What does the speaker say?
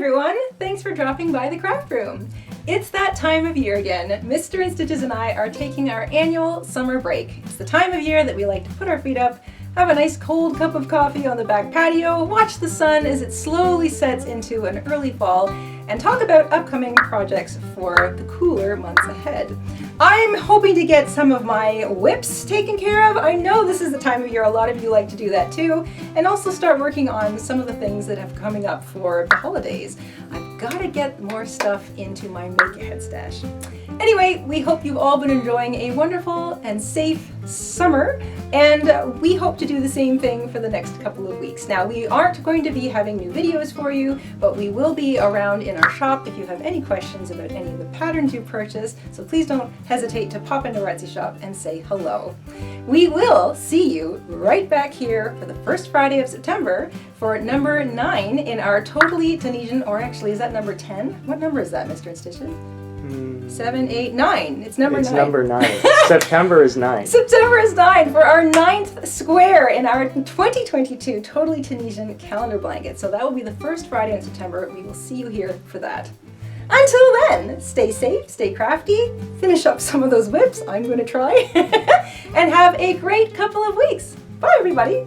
everyone! Thanks for dropping by the craft room. It's that time of year again. Mr. InStitches and I are taking our annual summer break. It's the time of year that we like to put our feet up, have a nice cold cup of coffee on the back patio, watch the sun as it slowly sets into an early fall, and talk about upcoming projects for the cooler months ahead. I'm hoping to get some of my whips taken care of. I know this is the time of year a lot of you like to do that too, and also start working on some of the things that have coming up for the holidays. I've got to get more stuff into my make-ahead stash. Anyway, we hope you've all been enjoying a wonderful and safe summer, and we hope to do the same thing for the next couple of weeks. Now, we aren't going to be having new videos for you, but we will be around in our shop if you have any questions about any of the patterns you purchased, so please don't hesitate to pop into our Etsy shop and say hello. We will see you right back here for the first Friday of September for number 9 in our Totally Tunisian, or actually, is that number 10? What number is that, Mr. InStitches? 7, 8, 9. It's number 9. It's number 9. September is 9. September is 9 for our 9th square in our 2022 Totally Tunisian calendar blanket. So that will be the first Friday in September. We will see you here for that. Until then, stay safe, stay crafty, finish up some of those whips, I'm going to try, and have a great couple of weeks. Bye, everybody.